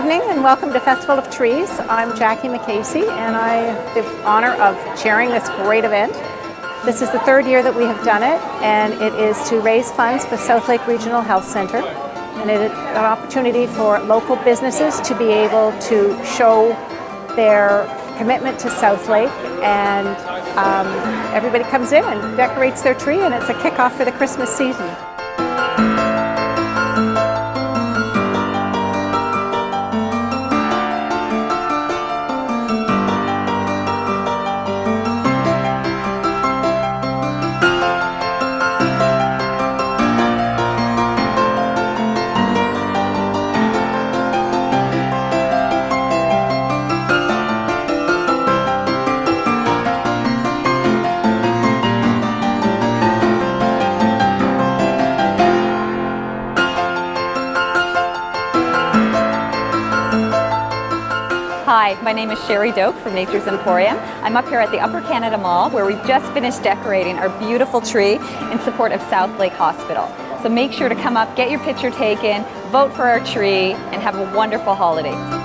evening and welcome to Festival of Trees. I'm Jackie McCasey and I have the honor of chairing this great event. This is the third year that we have done it, and it is to raise funds for South Lake Regional Health Center. And it is an opportunity for local businesses to be able to show their commitment to South Lake, and everybody comes in and decorates their tree, and it's a kickoff for the Christmas season. Hi, my name is Sherry Doak from Nature's Emporium. I'm up here at the Upper Canada Mall where we've just finished decorating our beautiful tree in support of South Lake Hospital. So make sure to come up, get your picture taken, vote for our tree, and have a wonderful holiday.